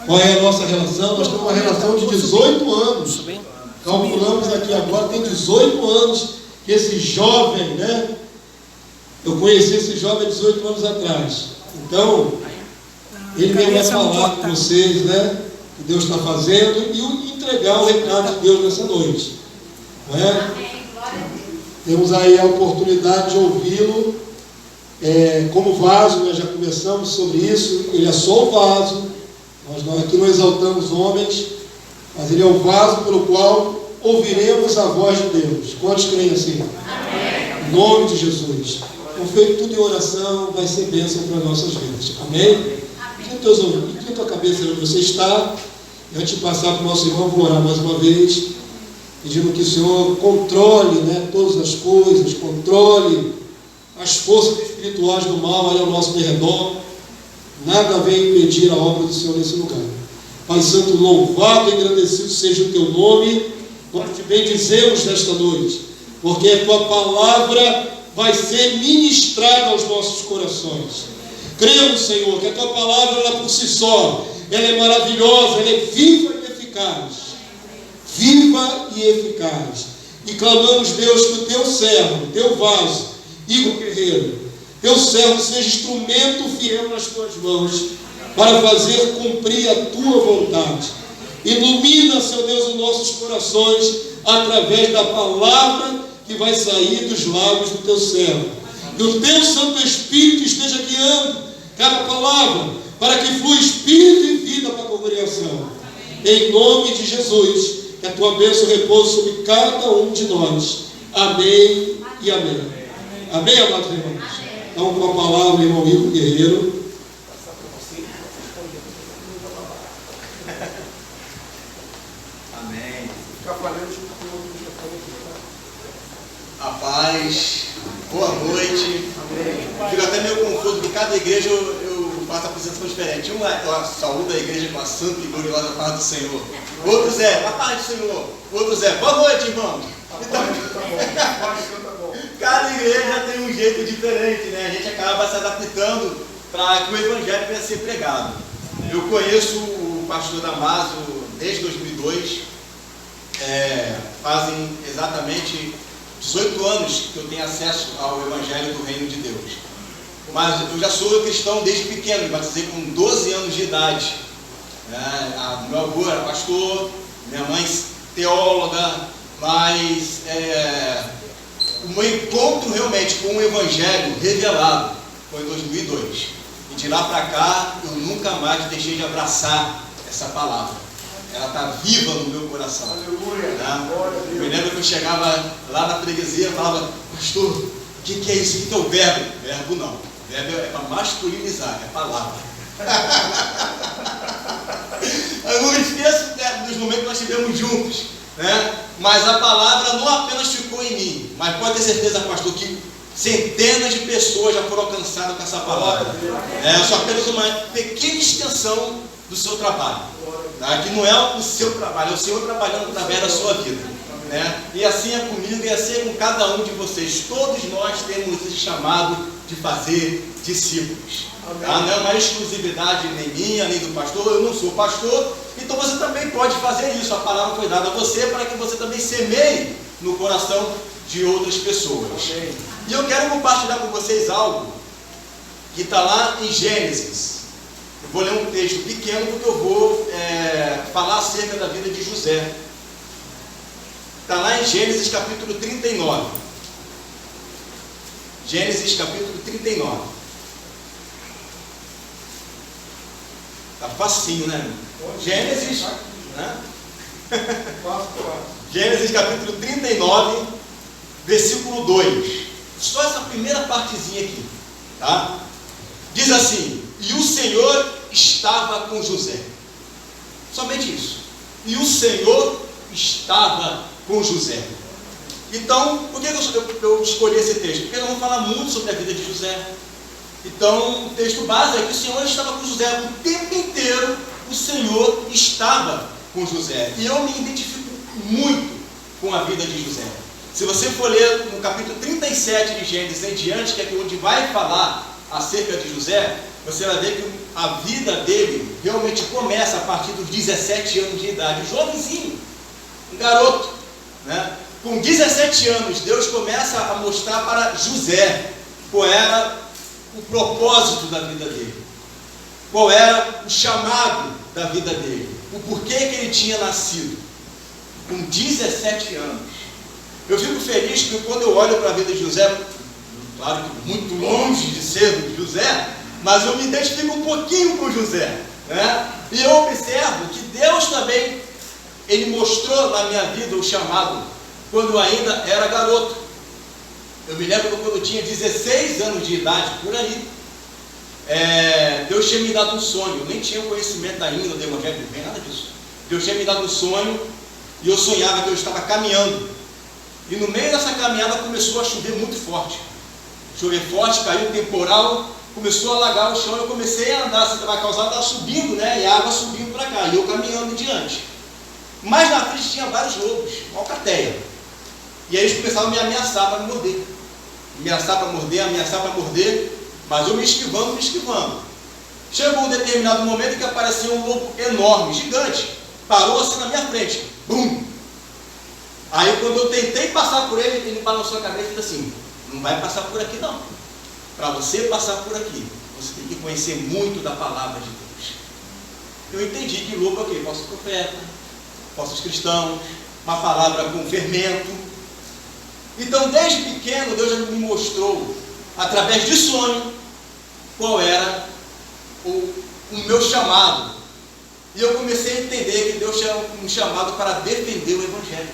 Qual é a nossa relação? Nós temos uma relação de 18 anos. Calculamos aqui agora, tem 18 anos que esse jovem, né? Eu conheci esse jovem 18 anos atrás. Então, ele mesmo vai falar com vocês, né? O que Deus está fazendo e entregar o recado de Deus nessa noite. Não é? Temos aí a oportunidade de ouvi-lo como vaso. Nós já conversamos sobre isso. Ele é só o vaso. Nós aqui não exaltamos homens, mas ele é o vaso pelo qual ouviremos a voz de Deus. Quantos creem assim? Amém. Em nome de Jesus. Então, feito tudo em oração, vai ser bênção para as nossas vidas. Amém? Inclina a tua cabeça onde você está. E antes de passar para o nosso irmão, vou orar mais uma vez, pedindo que o Senhor controle, né, todas as coisas, controle as forças espirituais do mal aí ao nosso derredor. Nada vem impedir a obra do Senhor nesse lugar. Pai Santo, louvado e agradecido seja o teu nome. Nós te bendizemos nesta noite, porque a tua palavra vai ser ministrada aos nossos corações. Cremos, Senhor, que a tua palavra, ela por si só, ela é maravilhosa, ela é viva e eficaz. Viva e eficaz. E clamamos, Deus, que o teu servo, teu vaso, Igor Guerreiro, teu servo seja instrumento fiel nas tuas mãos, para fazer cumprir a tua vontade. Ilumina, Senhor Deus, os nossos corações, através da palavra que vai sair dos lábios do teu servo. E o teu Santo Espírito esteja guiando cada palavra, para que flua espírito e vida para a congregação. Em nome de Jesus, que a tua bênção repouse sobre cada um de nós. Amém e amém. Amém, amados irmãos? Então, com a palavra, irmão Igor Guerreiro. Amém. A paz, boa noite. Fico até meio confuso, porque cada igreja eu faço a apresentação diferente. Uma eu saúdo a igreja com a santa e gloriosa paz do Senhor. Outros a paz do Senhor. Outros boa noite, irmão. Cada igreja tem um jeito diferente, né? A gente acaba se adaptando para que o evangelho venha a ser pregado. Eu conheço o pastor Damaso desde 2002. Fazem exatamente 18 anos que eu tenho acesso ao evangelho do reino de Deus. Mas eu já sou cristão desde pequeno, me batizei com 12 anos de idade. Meu avô era pastor, minha mãe teóloga, mas o meu encontro realmente com o evangelho revelado foi em 2002. E de lá para cá eu nunca mais deixei de abraçar essa palavra. Ela está viva no meu coração. Aleluia. Né? Eu me lembro que eu chegava lá na freguesia e falava: pastor, o que é isso? O que é o verbo? Verbo não. Verbo é para masculinizar, é palavra. Eu não esqueço dos momentos que nós estivemos juntos, né? Mas a palavra não apenas ficou em mim, mas pode ter certeza, pastor, que centenas de pessoas já foram alcançadas com essa palavra. Eu sou apenas uma pequena extensão do seu trabalho, tá? Que não é o seu trabalho, é o Senhor trabalhando através da sua vida, né? E assim é comigo e assim é com cada um de vocês. Todos nós temos esse chamado de fazer discípulos, tá? Não é uma exclusividade nem minha, nem do pastor. Eu não sou pastor, então você também pode fazer isso. A palavra foi dada a você para que você também semeie no coração de outras pessoas. E eu quero compartilhar com vocês algo que está lá em Gênesis. Eu vou ler um texto pequeno porque eu vou falar acerca da vida de José. Está lá em Gênesis capítulo 39. Gênesis capítulo 39. Está facinho, né? Gênesis, né? Gênesis capítulo 39, versículo 2. Só essa primeira partezinha aqui, tá? Diz assim: e o Senhor estava com José. Somente isso. E o Senhor estava com José. Então, por que eu escolhi esse texto? Porque nós vamos falar muito sobre a vida de José. Então, o texto base é que o Senhor estava com José. O tempo inteiro, o Senhor estava com José. E eu me identifico muito com a vida de José. Se você for ler no capítulo 37 de Gênesis em diante, que é onde vai falar acerca de José, você vai ver que a vida dele realmente começa a partir dos 17 anos de idade, um jovenzinho, um garoto, né? Com 17 anos, Deus começa a mostrar para José qual era o propósito da vida dele, qual era o chamado da vida dele, o porquê que ele tinha nascido, com 17 anos. Eu fico feliz que quando eu olho para a vida de José, claro que muito longe de ser José, mas eu me identifico um pouquinho com José, né? E eu observo que Deus também, ele mostrou na minha vida o chamado quando eu ainda era garoto. Eu me lembro quando eu tinha 16 anos de idade, por aí, Deus tinha me dado um sonho. Eu nem tinha conhecimento ainda do Evangelho, nem nada disso. Deus tinha me dado um sonho e eu sonhava que eu estava caminhando. E no meio dessa caminhada começou a chover muito forte. Chover forte, caiu um temporal, começou a alagar o chão. Eu comecei a andar, a calçada estava subindo, né? E a água subindo para cá, e eu caminhando diante. Mas na frente tinha vários lobos, uma alcateia. E aí eles começaram a me ameaçar para me morder. Ameaçar para morder, mas eu me esquivando. Chegou um determinado momento em que apareceu um lobo enorme, gigante. Parou assim na minha frente. Bum! Aí quando eu tentei passar por ele, ele balançou a cabeça e disse assim: não vai passar por aqui não. Para você passar por aqui, você tem que conhecer muito da palavra de Deus. Eu entendi que lobo é o quê? Falso profeta, falsos cristãos, uma palavra com fermento. Então, desde pequeno, Deus já me mostrou, através de sonho, qual era o meu chamado. E eu comecei a entender que Deus tinha um chamado para defender o Evangelho.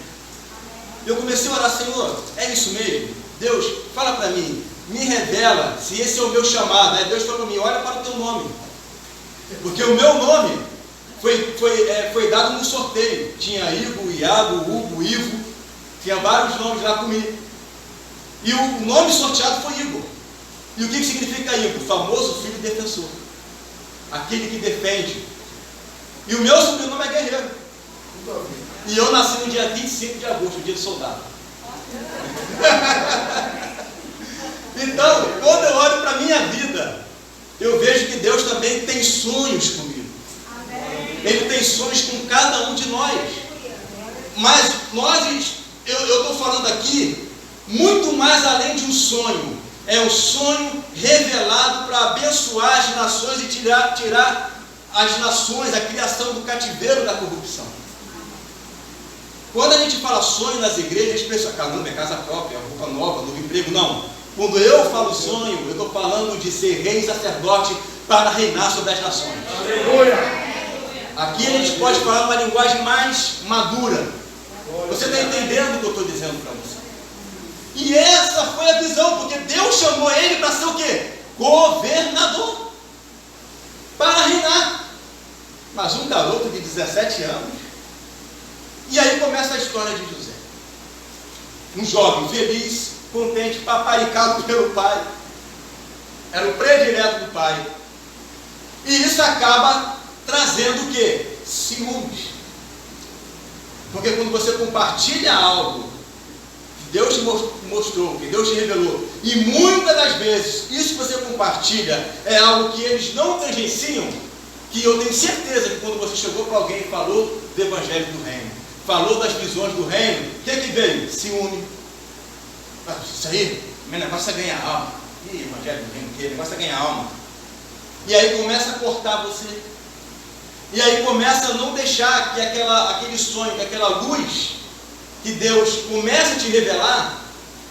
Eu comecei a orar: Senhor, é isso mesmo? Deus, fala para mim, me revela se esse é o meu chamado. Aí Deus falou para mim: olha para o teu nome. Porque o meu nome foi dado no sorteio. Tinha Igo, Iago, Hugo, Ivo. Tinha vários nomes lá comigo. E o nome sorteado foi Igor. E o que significa Igor? O famoso filho defensor. Aquele que defende. E o meu sobrenome é Guerreiro. E eu nasci no dia 25 de agosto, dia do soldado. Então, quando eu olho para a minha vida, eu vejo que Deus também tem sonhos comigo. Ele tem sonhos com cada um de nós. Mas eu estou falando aqui muito mais além de um sonho. É um sonho revelado para abençoar as nações e tirar as nações, a criação do cativeiro da corrupção. Quando a gente fala sonho nas igrejas, a gente pensa: caramba, é casa própria, roupa nova, novo emprego. Não. Quando eu falo sonho, eu estou falando de ser rei e sacerdote para reinar sobre as nações. Aleluia! Aqui a gente pode falar uma linguagem mais madura. Você está entendendo o que eu estou dizendo para você? E essa foi a visão, porque Deus chamou ele para ser o quê? Governador. Para reinar. Mas um garoto de 17 anos. E aí começa a história de José. Um jovem feliz, contente, paparicado pelo pai. Era o predileto do pai. E isso acaba trazendo o quê? Ciúmes. Porque quando você compartilha algo que Deus te mostrou, que Deus te revelou, e muitas das vezes isso que você compartilha é algo que eles não tangenciam, que eu tenho certeza que quando você chegou para alguém e falou do Evangelho do Reino, falou das visões do Reino, o que veio? Ciúme. Isso aí, meu negócio é ganhar alma. Ih, Evangelho do Reino, que negócio é ganhar alma. E aí começa a cortar você. E aí começa a não deixar que aquele sonho, que aquela luz que Deus começa a te revelar,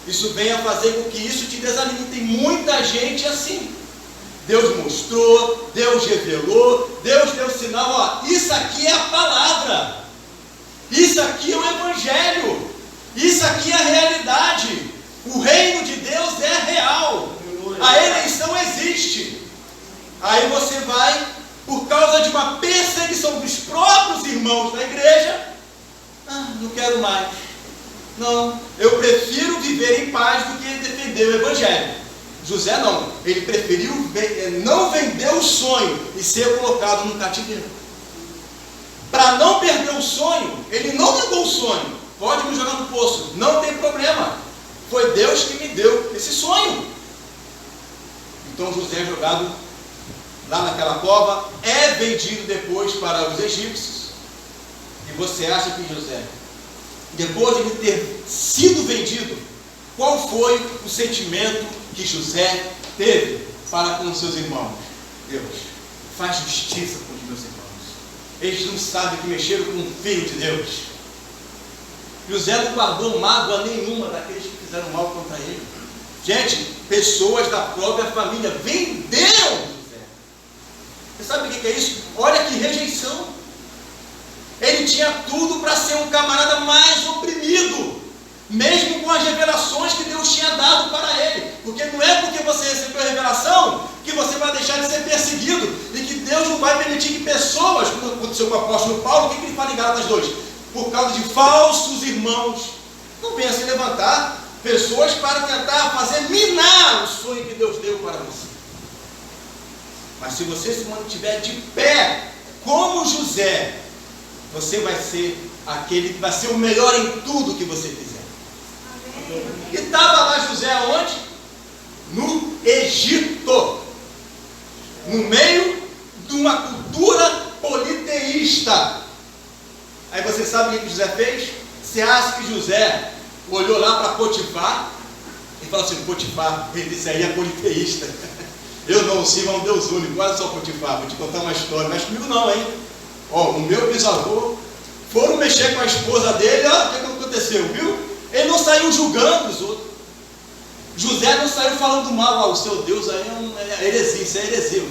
isso venha fazer com que isso te desanime. Tem muita gente assim. Deus mostrou, Deus revelou, Deus deu sinal. Ó, isso aqui é a palavra. Isso aqui é o Evangelho. Isso aqui é a realidade. O reino de Deus é real. A eleição existe. Aí você vai, por causa de uma perseguição dos próprios irmãos da igreja, não quero mais. Não, eu prefiro viver em paz do que defender o Evangelho. José não, ele preferiu não vender o sonho e ser colocado no cativeiro. Para não perder o sonho, ele não negou o sonho. Pode me jogar no poço, não tem problema. Foi Deus que me deu esse sonho. Então José é jogado lá naquela cova, é vendido depois para os egípcios. E você acha que José, depois de ele ter sido vendido, qual foi o sentimento que José teve para com os seus irmãos? Deus, faz justiça com os meus irmãos. Eles não sabem que mexeram com um filho de Deus. José não guardou mágoa nenhuma daqueles que fizeram mal contra ele. Gente, pessoas da própria família venderam José. Você sabe o que é isso? Olha que rejeição. Ele tinha tudo para ser um camarada mais oprimido, mesmo com as revelações que Deus tinha dado para ele. Porque não é porque você recebeu a revelação que você vai deixar de ser perseguido, e que Deus não vai permitir que pessoas, como aconteceu com o apóstolo Paulo, o que ele fala em Gálatas 2? Por causa de falsos irmãos, não venha se levantar pessoas para tentar fazer minar o sonho que Deus deu para você. Mas se você se mantiver de pé, como José, você vai ser aquele que vai ser o melhor em tudo que você fizer. Amém. E estava lá José aonde? No Egito, no meio de uma cultura politeísta. Aí você sabe o que José fez? Você acha que José olhou lá para Potifar e falou assim: Potifar, ele disse aí é politeísta. Eu não sirvo a um Deus único. Olha só, Potifar, vou te contar uma história. Mas comigo não, hein? Ó, o meu bisavô foram mexer com a esposa dele. Olha o que aconteceu, viu? Ele não saiu julgando os outros. José não saiu falando mal. O seu Deus aí é heresia, isso é heresia.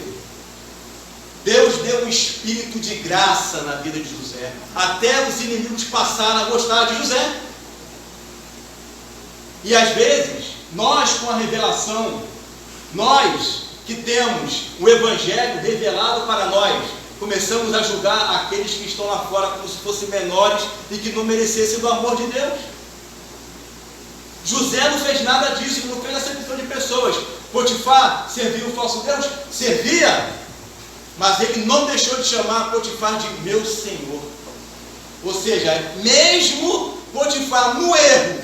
Deus deu um espírito de graça na vida de José. Até os inimigos passaram a gostar de José. E às vezes, nós com a revelação, nós que temos o Evangelho revelado para nós, começamos a julgar aqueles que estão lá fora como se fossem menores e que não merecessem do amor de Deus. José não fez nada disso, ele não fez acepção de pessoas. Potifar servia o falso Deus? Servia, mas ele não deixou de chamar Potifar de meu Senhor. Ou seja, mesmo Potifar no erro,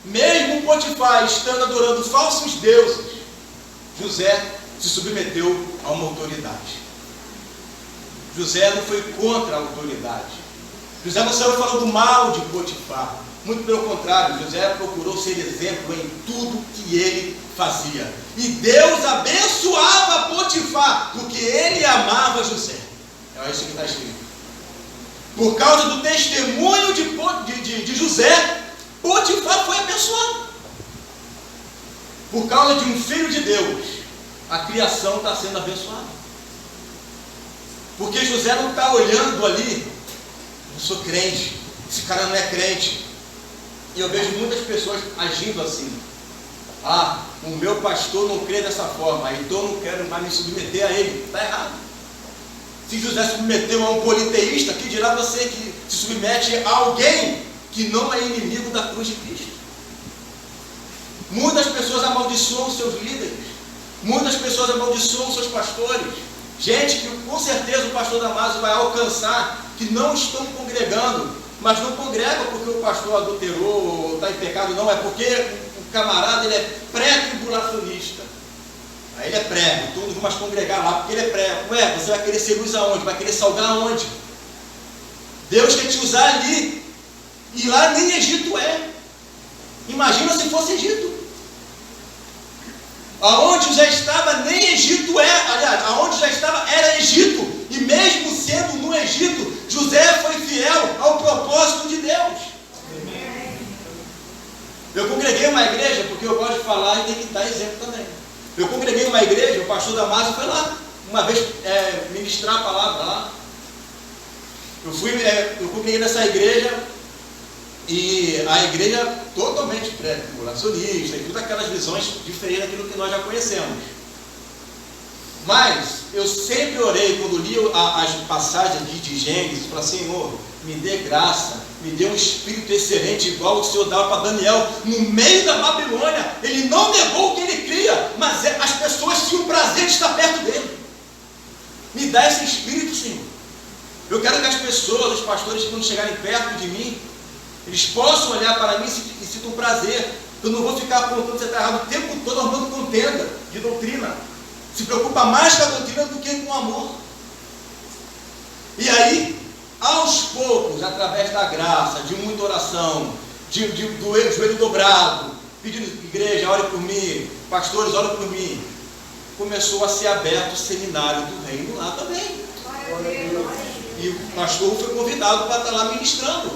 mesmo Potifar estando adorando falsos deuses, José se submeteu a uma autoridade. José não foi contra a autoridade. José não saiu falando mal de Potifar. Muito pelo contrário, José procurou ser exemplo em tudo que ele fazia. E Deus abençoava Potifar, porque ele amava José. É isso que está escrito. Por causa do testemunho de José, Potifar foi abençoado. Por causa de um filho de Deus, a criação está sendo abençoada. Porque José não está olhando ali: eu sou crente, esse cara não é crente. E eu vejo muitas pessoas agindo assim: ah, o meu pastor não crê dessa forma, então eu não quero mais me submeter a ele. Está errado. Se José se submeteu a um politeísta, que dirá você que se submete a alguém que não é inimigo da cruz de Cristo? Muitas pessoas amaldiçoam seus líderes, muitas pessoas amaldiçoam seus pastores. Gente que com certeza o pastor Damásio vai alcançar, que não estão congregando, mas não congregam porque o pastor adulterou ou está em pecado, não, é porque o camarada ele é pré-tribulacionista. Aí ele é pré, então não vou mais congregar lá porque ele é pré. Ué, você vai querer ser luz aonde? Vai querer salgar aonde? Deus quer te usar ali, e lá nem Egito é. Imagina se fosse Egito. Aonde já estava, nem Egito é. Aliás, aonde já estava era Egito. E mesmo sendo no Egito, José foi fiel ao propósito de Deus. Eu congreguei uma igreja, porque eu gosto de falar e tem que dar exemplo também. Eu congreguei uma igreja, o pastor Damásio foi lá, uma vez ministrar a palavra lá. Eu congreguei nessa igreja, e a igreja totalmente pré-tribulacionista, e todas aquelas visões diferentes daquilo que nós já conhecemos. Mas eu sempre orei, quando li as passagens aqui de Gênesis, falei: Senhor, me dê graça, me dê um espírito excelente, igual o Senhor dava para Daniel, no meio da Babilônia. Ele não negou o que ele cria, mas as pessoas tinham prazer de estar perto dele. Me dá esse espírito, Senhor. Eu quero que as pessoas, os pastores, quando chegarem perto de mim, eles possam olhar para mim e sintam prazer. Eu não vou ficar apontando que você está errado o tempo todo, arrumando contenda de doutrina. Se preocupa mais com a doutrina do que com o amor. E aí, aos poucos, através da graça, de muita oração, do joelho dobrado, pedindo, igreja, ore por mim, pastores, ore por mim, começou a ser aberto o seminário do reino lá também. E o pastor foi convidado para estar lá ministrando.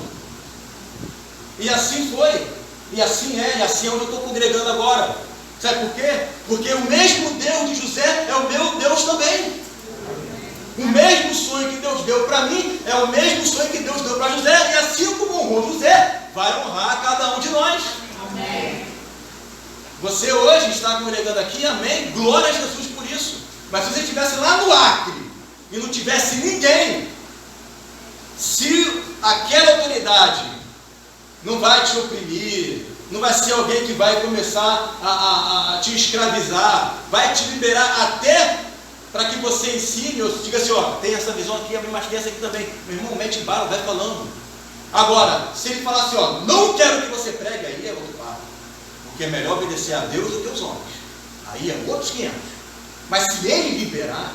E assim foi. E assim é onde eu estou congregando agora. Sabe por quê? Porque o mesmo Deus de José é o meu Deus também. O mesmo sonho que Deus deu para mim é o mesmo sonho que Deus deu para José. E assim como honrou José, vai honrar cada um de nós. Amém. Você hoje está congregando aqui, amém? Glória a Jesus por isso. Mas se você estivesse lá no Acre e não tivesse ninguém, se aquela autoridade não vai te oprimir, não vai ser alguém que vai começar a te escravizar, vai te liberar até para que você ensine, ou diga assim, ó, tem essa visão aqui, mas tem essa aqui também. Meu irmão, mete bala, vai falando. Agora, se ele falar assim, ó, não quero que você pregue, aí é outro papo. Porque é melhor obedecer a Deus do que os homens. Aí é outros 500. Mas se ele liberar,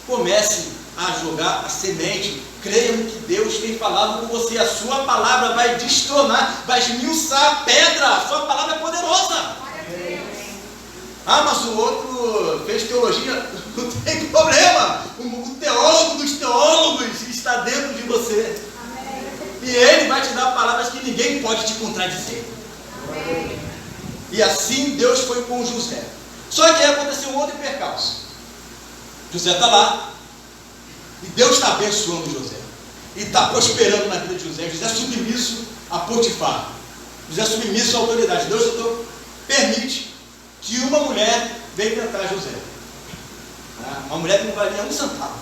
comece a jogar a semente. Creia no que Deus tem falado com você. A sua palavra vai destronar, vai esmiuçar a pedra. A sua palavra é poderosa. Ah, mas o outro fez teologia. Não tem problema. O teólogo dos teólogos está dentro de você. E ele vai te dar palavras que ninguém pode te contradizer. E assim Deus foi com José. Só que aí aconteceu um outro percalço. José está lá. E Deus está abençoando José. E está prosperando na vida de José. José é submisso a Potifar. José é submisso à autoridade. Deus permite que uma mulher venha tentar José. Uma mulher que não valia um centavo.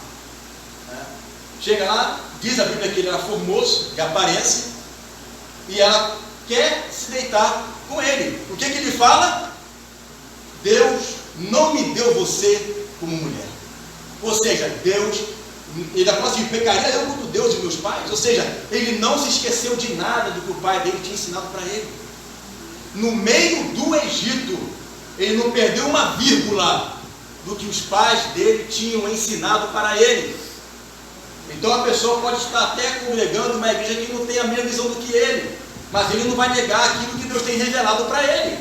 Chega lá, diz a Bíblia que ele era formoso, de aparência, e ela quer se deitar com ele. O que ele fala? Deus não me deu você como mulher. Ou seja, Deus, ele fala assim, pecaria eu contra Deus e meus pais? Ou seja, ele não se esqueceu de nada do que o pai dele tinha ensinado para ele. No meio do Egito, ele não perdeu uma vírgula do que os pais dele tinham ensinado para ele. Então a pessoa pode estar até congregando uma igreja que não tem a mesma visão do que ele, mas ele não vai negar aquilo que Deus tem revelado para ele.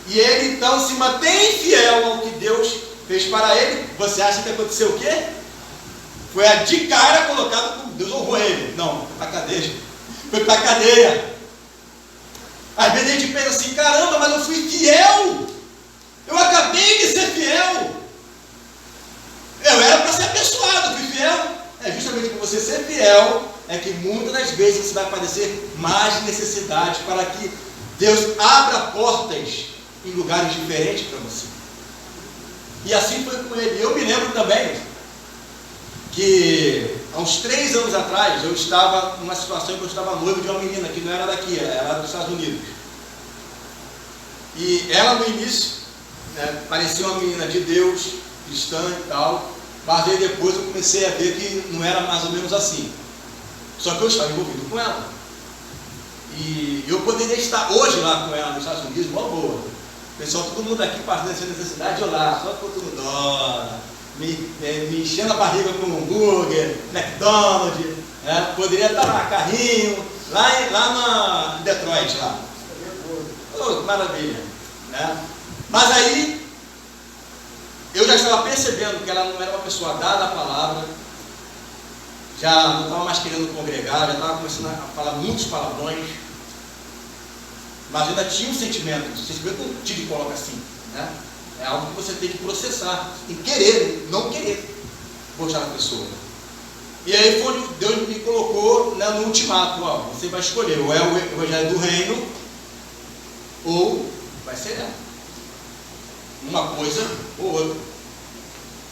E ele então se mantém fiel ao que Deus fez para ele. Você acha que aconteceu o quê? Foi a de cara colocado como Deus honrou ele. Não, foi para a cadeia. Foi para a cadeia. Às vezes a gente pensa assim, caramba, mas eu fui fiel. Eu acabei de ser fiel. Eu era para ser abençoado, fui fiel. É justamente por você ser fiel, é que muitas das vezes você vai padecer mais necessidade para que Deus abra portas em lugares diferentes para você. E assim foi com ele. Eu me lembro também que há uns 3 anos atrás eu estava numa situação em que eu estava noivo de uma menina que não era daqui, era dos Estados Unidos. E ela no início, né, parecia uma menina de Deus, cristã e tal, mas aí depois eu comecei a ver que não era mais ou menos assim. Só que eu estava envolvido com ela. E eu poderia estar hoje lá com ela nos Estados Unidos, uma boa. Pessoal, todo mundo aqui passando essa necessidade de olhar, só contando dólar, me enchendo a barriga com hambúrguer, McDonald's, né? Poderia estar lá, carrinho, lá em Detroit, lá. Oh, que maravilha, né? Mas aí, eu já estava percebendo que ela não era uma pessoa dada à palavra, já não estava mais querendo congregar, já estava começando a falar muitos palavrões, mas ainda tinha um sentimento não te coloca assim, né? É algo que você tem que processar, em querer, não querer gostar da pessoa. E aí foi onde Deus me colocou, né, no ultimato, ó, você vai escolher, ou é o evangelho do reino, ou vai ser ela. Uma coisa ou outra.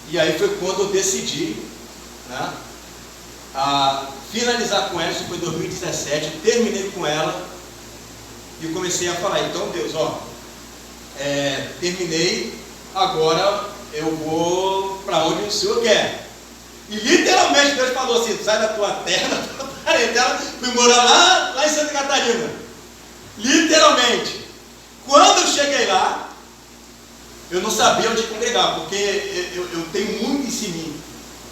E aí foi quando eu decidi, né, a finalizar com ela. Isso foi em 2017, terminei com ela e comecei a falar, então Deus, ó, terminei, agora eu vou para onde o Senhor quer. E literalmente Deus falou assim, sai da tua terra, da tua parentela, fui morar lá em Santa Catarina. Literalmente. Quando eu cheguei lá, eu não sabia onde congregar, porque eu tenho muito isso em mim,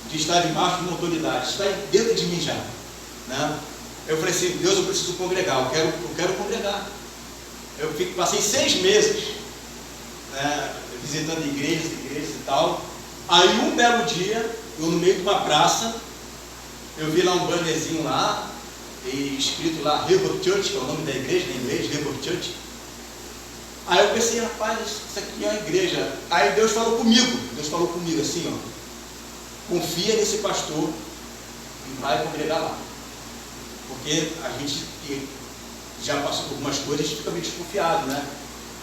de estar debaixo de uma autoridade, está dentro de mim já, né? Eu falei assim, Deus, eu preciso congregar, eu quero congregar. Passei 6 meses, né, visitando igrejas e tal. Aí um belo dia, eu no meio de uma praça, eu vi lá um bannerzinho lá, e escrito lá, River Church, que é o nome da igreja, em inglês, River Church. Aí eu pensei, rapaz, isso aqui é uma igreja. Aí Deus falou comigo assim, ó, confia nesse pastor e vai congregar lá. Porque a gente que já passou por algumas coisas, fica meio desconfiado, né?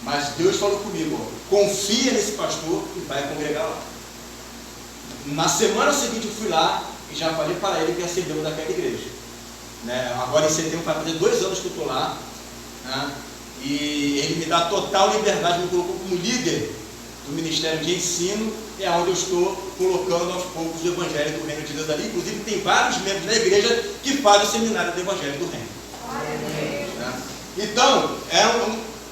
Mas Deus falou comigo, ó, confia nesse pastor e vai congregar lá. Na semana seguinte eu fui lá e já falei para ele que ia ser membro daquela igreja, né? Agora em setembro vai fazer 2 anos que eu estou lá, né? E ele me dá total liberdade, me colocou como líder do Ministério de Ensino, é onde eu estou colocando aos poucos o Evangelho do Reino de Deus ali. Inclusive tem vários membros da igreja que fazem o seminário do Evangelho do Reino. Né? Então,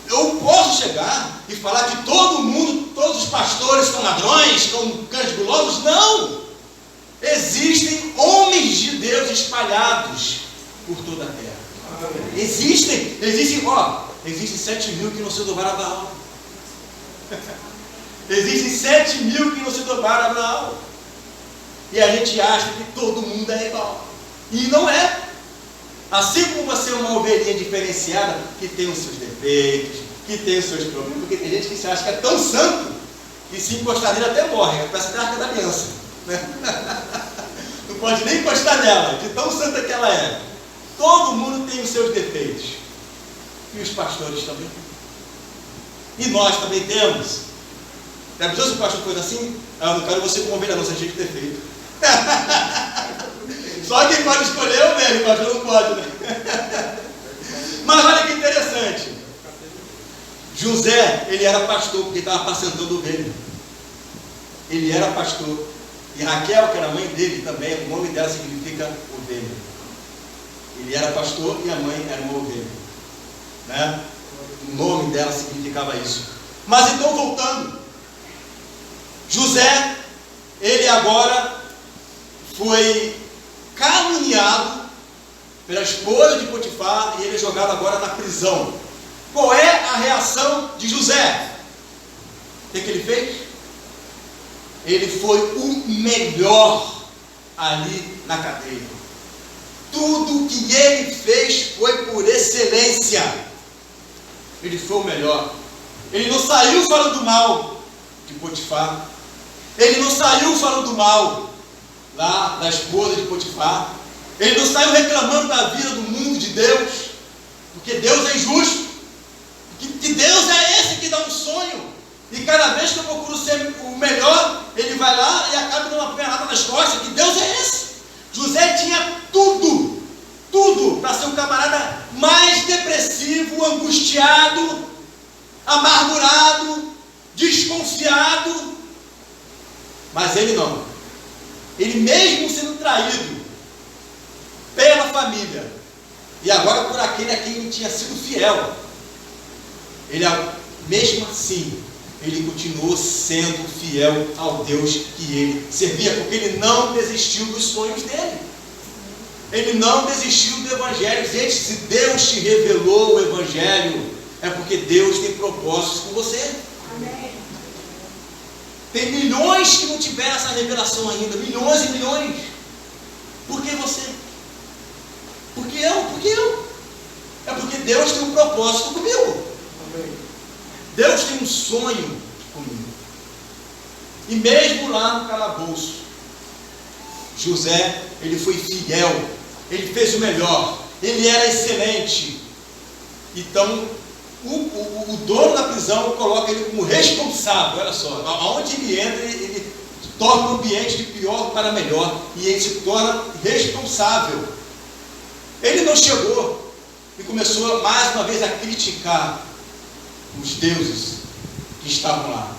eu posso chegar e falar que todo mundo, todos os pastores são ladrões, são cães gulosos? Não! Existem homens de Deus espalhados por toda a terra. Existem 7.000 que não se dobraram a Baal. Existem 7.000 que não se dobraram a Baal. E a gente acha que todo mundo é igual. E não é. Assim como você é uma ovelhinha diferenciada, que tem os seus defeitos, que tem os seus problemas, porque tem gente que se acha que é tão santo, que se encostar nele até morre, parece até a Arca da Aliança. Né? Não pode nem encostar nela, de tão santa que ela é. Todo mundo tem os seus defeitos. E os pastores também. E nós também temos. Já pensou se o pastor fosse assim? Eu não quero você como ovelha, não, você é cheio de defeito. Só quem pode escolher é o velho, o pastor não pode, né? Mas olha que interessante. José, ele era pastor, porque estava apacentando ovelha. Ele era pastor. E Raquel, que era a mãe dele também, o nome dela significa ovelha. Ele era pastor e a mãe era uma ovelha. Né? O nome dela significava isso. Mas então, voltando. José, ele agora foi caluniado pela esposa de Potifar e ele é jogado agora na prisão. Qual é a reação de José? O que ele fez? Ele foi o melhor ali na cadeia. Tudo que ele fez foi por excelência. Ele foi o melhor. Ele não saiu falando mal de Potifar. Ele não saiu falando mal lá da esposa de Potifar. Ele não saiu reclamando da vida do mundo de Deus, porque Deus é injusto. Que Deus é esse que dá um sonho. E cada vez que eu procuro ser o melhor, ele vai lá e acaba dando uma punhalada nas costas. Que Deus é esse? José tinha tudo para ser um camarada mais depressivo, angustiado, amargurado, desconfiado. Mas ele não. Ele mesmo sendo traído pela família, e agora por aquele a quem ele tinha sido fiel, ele mesmo assim, ele continuou sendo fiel ao Deus que ele servia, porque ele não desistiu dos sonhos dele. Ele não desistiu do Evangelho. Gente, se Deus te revelou o Evangelho, é porque Deus tem propósitos com você. Amém. Tem milhões que não tiveram essa revelação ainda, milhões e milhões. Por que você? Por que eu? Por que eu? É porque Deus tem um propósito comigo. Amém. Deus tem um sonho comigo. E mesmo lá no calabouço, José, ele foi fiel, ele fez o melhor, ele era excelente. Então, o dono da prisão coloca ele como responsável. Olha só, aonde ele entra, ele torna o ambiente de pior para melhor, e ele se torna responsável. Ele não chegou e começou mais uma vez a criticar os deuses que estavam lá.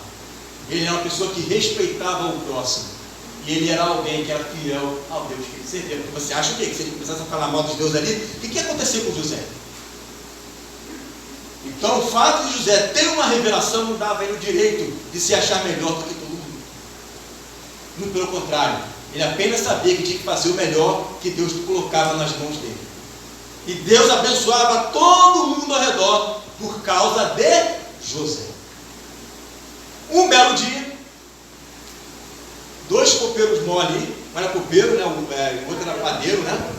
Ele era uma pessoa que respeitava o próximo, e ele era alguém que era fiel ao Deus que ele servia. Você acha o quê? Que se ele começasse a falar mal dos deuses ali, o que ia acontecer com José? O Então o fato de José ter uma revelação não dava ele o direito de se achar melhor do que todo mundo. Muito pelo contrário, ele apenas sabia que tinha que fazer o melhor que Deus colocava nas mãos dele. E Deus abençoava todo mundo ao redor por causa de José. Um belo dia, dois copeiros mó ali, um era copeiro, né? O outro era padeiro, né?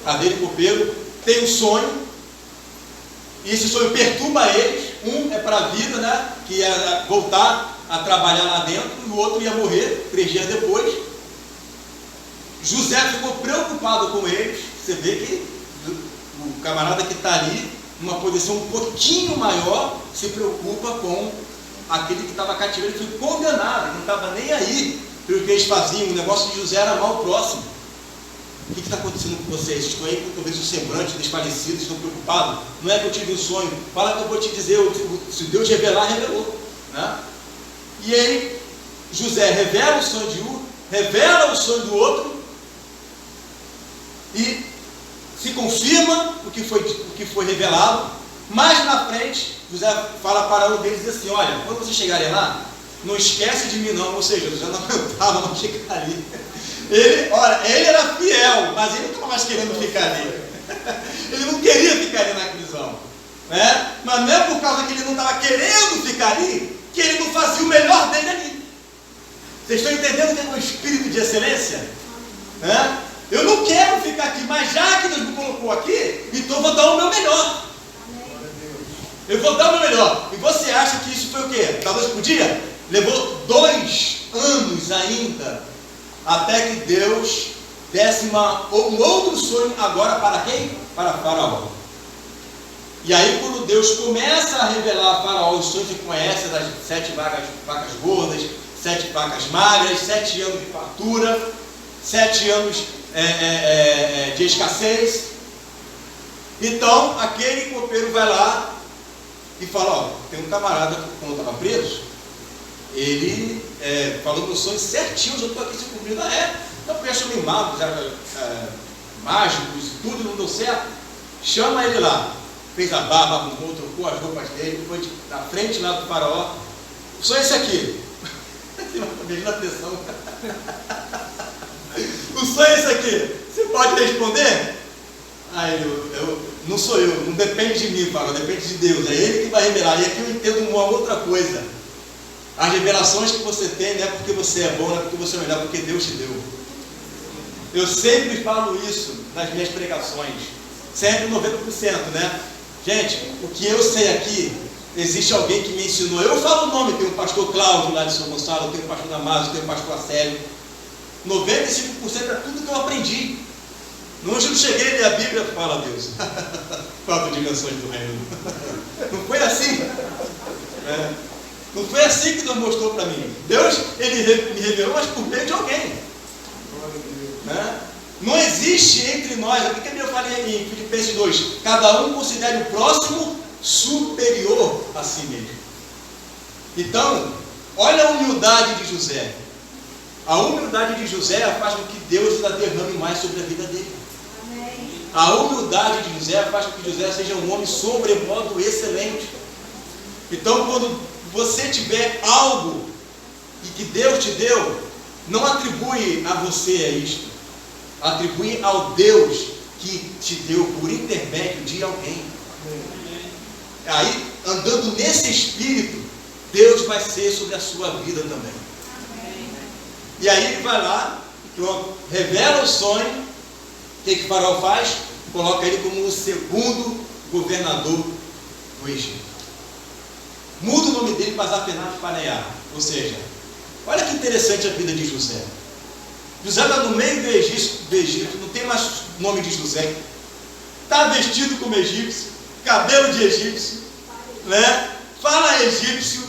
Padeiro e copeiro, tem um sonho, e esse sonho perturba eles. Um é para a vida, né? Que ia voltar a trabalhar lá dentro, e o outro ia morrer 3 dias depois. José ficou preocupado com eles. Você vê que o camarada que está ali, numa posição um pouquinho maior, se preocupa com aquele que estava cativo. Ele foi condenado, ele não estava nem aí pelo que eles faziam. O negócio de José era mal próximo. O que está acontecendo com vocês? Estou aí com talvez o semblante desfalecido, estão preocupados. Não é que eu tive um sonho, fala que eu vou te dizer, se Deus revelar, revelou, né? E aí José revela o sonho de um, revela o sonho do outro, e se confirma o que foi revelado. Mais na frente, José fala para um deles assim: olha, quando vocês chegarem lá, não esquece de mim não. Ou seja, José não aguentava não ficar ali. Ele era fiel, mas ele não estava mais querendo ficar ali. Ele não queria ficar ali na prisão, né? Mas não é por causa que ele não estava querendo ficar ali, que ele não fazia o melhor dele ali. Vocês estão entendendo que é um espírito de excelência? Né? Eu não quero ficar aqui, mas já que Deus me colocou aqui, então eu vou dar o meu melhor. Eu vou dar o meu melhor. E você acha que isso foi o quê? Talvez por dia? Levou 2 anos ainda, até que Deus desse um outro sonho agora para quem? Para Faraó. E aí quando Deus começa a revelar a Faraó os sonhos que conhece, das 7 vacas gordas, 7 vacas magras, 7 anos de fartura, 7 anos de escassez. Então aquele copeiro vai lá e fala: ó, tem um camarada que quando estava preso, ele falou no sonho certinho, eu estou aqui se cumprindo. Então porque eu chamei magos, mágicos e tudo, não deu certo. Chama ele lá. Fez a barba, arrumou, trocou as roupas dele, foi na frente lá do Faraó. O sonho é esse aqui. Imagina a pressão. O sonho é esse aqui. Você pode responder? Não sou eu, não depende de mim, Faraó, depende de Deus. É Ele que vai revelar. E aqui eu entendo uma outra coisa. As revelações que você tem não é porque você é bom, não é porque você é melhor, porque Deus te deu. Eu sempre falo isso nas minhas pregações. Sempre 90%, né? Gente, o que eu sei aqui, existe alguém que me ensinou. Eu falo o nome, tem o pastor Cláudio lá de São Gonçalo, tem o pastor Damaso, tem o pastor Acélio. 95% é tudo que eu aprendi. Hoje eu não cheguei a ler a Bíblia, fala Deus. 4 dimensões do reino. Não foi assim. Não foi assim que Deus mostrou para mim. Deus, Ele me revelou, mas por meio de alguém. Não existe entre nós, o que a Bíblia fala em Filipenses 2? Cada um considere o próximo superior a si mesmo. Então, olha a humildade de José. A humildade de José faz com que Deus ainda derrame mais sobre a vida dele. Amém. A humildade de José faz com que José seja um homem sobremodo excelente. Então, quando você tiver algo e que Deus te deu, não atribui a você isto. Atribui ao Deus que te deu por intermédio de alguém. Aí, andando nesse espírito, Deus vai ser sobre a sua vida também. E aí ele vai lá, revela o sonho. O que Faraó faz? Coloca ele como o segundo governador do Egito. Muda o nome dele para Zaphenath Paneah. Ou seja, olha que interessante a vida de José. José está no meio do Egito, não tem mais nome de José. Está vestido como egípcio, cabelo de egípcio, né? Fala egípcio.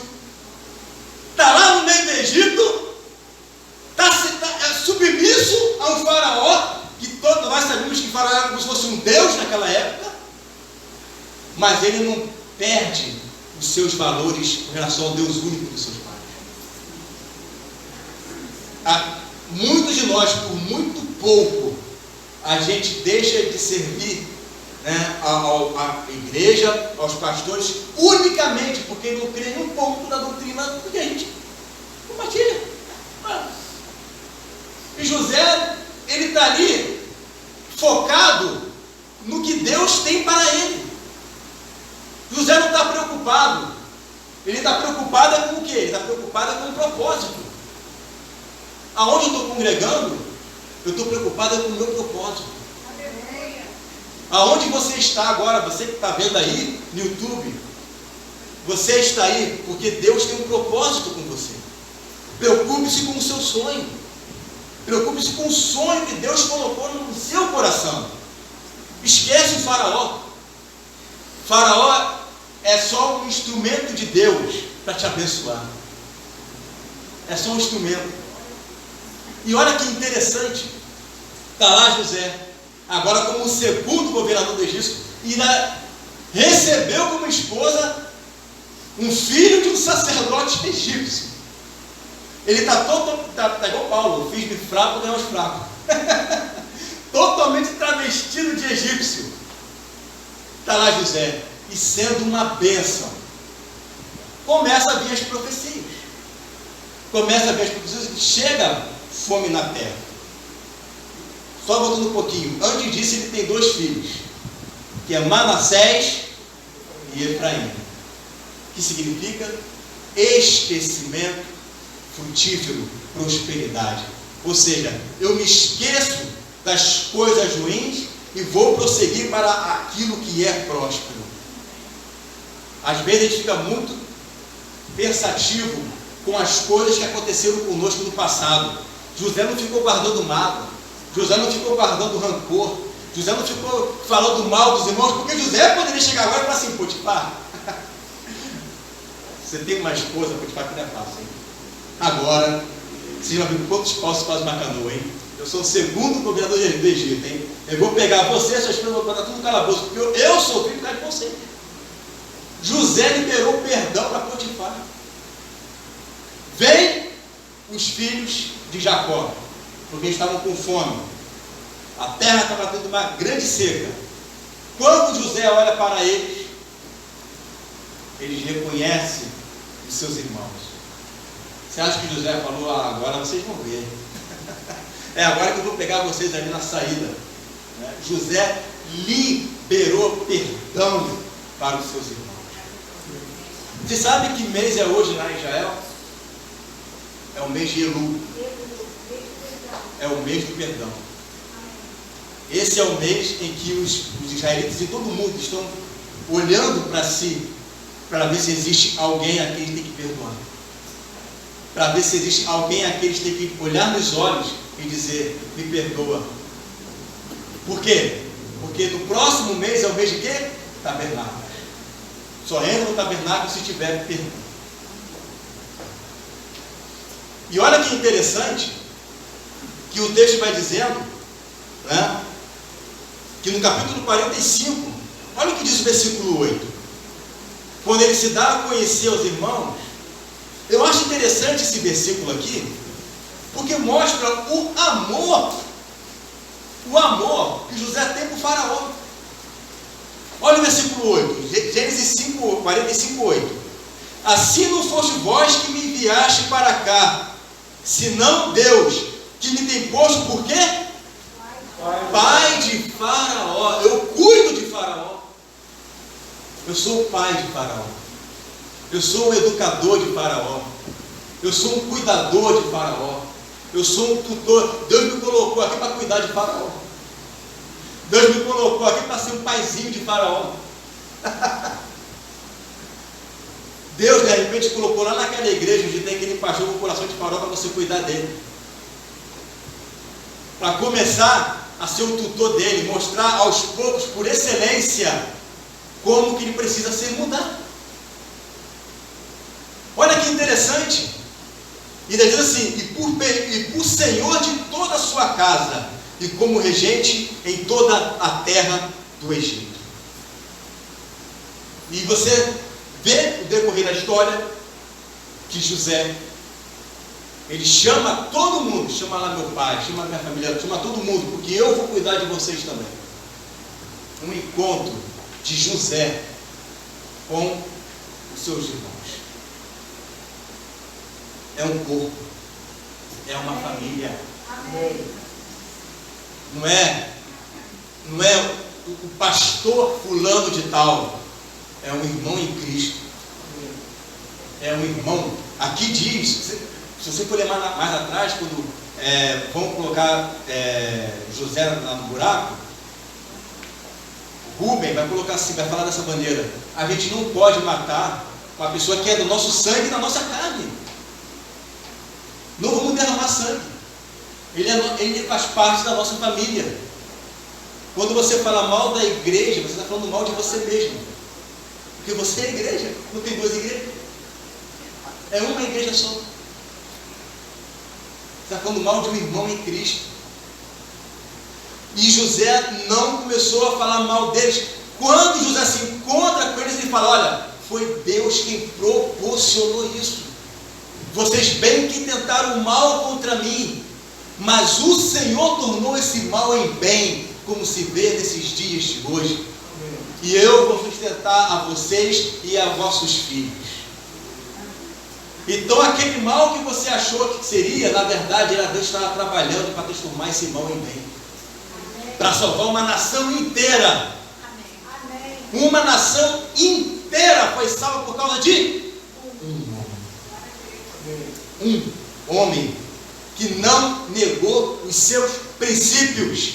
Está lá no meio do Egito, está submisso a um faraó, que todos nós sabemos que faraó era como se fosse um deus naquela época, mas ele não perde os seus valores em relação ao Deus único dos seus pais. Muitos de nós, por muito pouco, a gente deixa de servir né, à igreja, aos pastores, unicamente porque ele não crê em um ponto da doutrina que a gente compartilha. E José, ele está ali focado no que Deus tem para ele. José não está preocupado. Ele está preocupado com o quê? Ele está preocupado com o propósito. Aonde eu estou congregando, eu estou preocupado com o meu propósito. Aonde você está agora, você que está vendo aí no YouTube, você está aí porque Deus tem um propósito com você. Preocupe-se com o seu sonho. Preocupe-se com o sonho que Deus colocou no seu coração. Esquece o faraó. Faraó é só um instrumento de Deus para te abençoar. É só um instrumento. E olha que interessante. Está lá José, agora como o segundo governador do Egito, e recebeu como esposa um filho de um sacerdote egípcio. Ele está igual Paulo, fiz-me fraco, ganhei os fracos. Totalmente travestido de egípcio. Está lá José, e sendo uma bênção, começa a vir as profecias. Chega fome na terra. Só voltando um pouquinho, antes disso ele tem 2 filhos, que é Manassés e Efraim, que significa esquecimento frutífero, prosperidade. Ou seja, eu me esqueço das coisas ruins e vou prosseguir para aquilo que é próspero. Às vezes a gente fica muito pensativo com as coisas que aconteceram conosco no passado. José não ficou guardando mágoa, José não ficou guardando rancor, José não ficou falando mal dos irmãos, porque José poderia chegar agora e falar assim: Potifar, você tem uma esposa, Potifar, que não é fácil, hein? Agora, você já viu quantos paus faz uma canoa, hein? Eu sou o segundo governador do Egito, hein? Eu vou pegar você, sua esposa, vou botar tudo no calabouço, porque eu sou filho de você. José liberou perdão para Potifar. Vem os filhos de Jacó, porque eles estavam com fome. A terra estava tendo uma grande seca. Quando José olha para eles, eles reconhecem os seus irmãos. Você acha que José falou: agora vocês vão ver. É agora que eu vou pegar vocês ali na saída. José liberou perdão para os seus irmãos. Você sabe que mês é hoje lá em Israel? É o mês de Elul. É o mês do perdão. Esse é o mês em que os israelitas e todo mundo estão olhando para si, para ver se existe alguém a quem eles têm que perdoar. Para ver se existe alguém a quem eles têm que olhar nos olhos e dizer: me perdoa. Por quê? Porque no próximo mês é o mês de quê? Tabernáculo. Só entra no tabernáculo se tiver perdão. E olha que interessante, que o texto vai dizendo, né, que no capítulo 45, olha o que diz o versículo 8. Quando ele se dá a conhecer aos irmãos, eu acho interessante esse versículo aqui, porque mostra o amor que José tem por Faraó. Olha o versículo 8, Gênesis 45, 8. Assim não foste vós que me enviaste para cá, senão Deus, que me tem posto por quê? Pai de Faraó. Eu cuido de Faraó. Eu sou o pai de Faraó. Eu sou o educador de Faraó. Eu sou um cuidador de Faraó. Eu sou um tutor. Deus me colocou aqui para cuidar de Faraó. Deus me colocou aqui para ser um paizinho de Faraó. Deus de repente colocou lá naquela igreja onde tem aquele pastor com o coração de Faraó para você cuidar dele. Para começar a ser o tutor dele, mostrar aos poucos, por excelência, como que ele precisa ser mudado. Olha que interessante. E ele diz assim: e por senhor de toda a sua casa, e como regente em toda a terra do Egito. E você vê o decorrer da história que José, ele chama todo mundo, chama lá meu pai, chama minha família, chama todo mundo, porque eu vou cuidar de vocês também. um encontro de José com os seus irmãos. É um corpo, é uma família. Não é o pastor fulano de tal, é um irmão em Cristo. É um irmão. Aqui diz, se você for ler mais atrás, quando vão colocar José lá no buraco, Rubem vai colocar assim, vai falar dessa maneira: a gente não pode matar uma pessoa que é do nosso sangue e da nossa carne. Não vamos derramar sangue. Ele faz parte da nossa família. Quando você fala mal da igreja, você está falando mal de você mesmo. Porque você é a igreja. Não tem duas igrejas. É uma igreja só. Você está falando mal de um irmão em Cristo. E José não começou a falar mal deles. Quando José se encontra com eles, ele fala: olha, foi Deus quem proporcionou isso. Vocês bem que tentaram o mal contra mim, mas o Senhor tornou esse mal em bem, como se vê nesses dias de hoje. E eu vou sustentar a vocês e a vossos filhos. Então aquele mal que você achou que seria, na verdade era Deus que estava trabalhando para transformar esse mal em bem, para salvar uma nação inteira. Uma nação inteira foi salva por causa de um homem que não negou os seus princípios.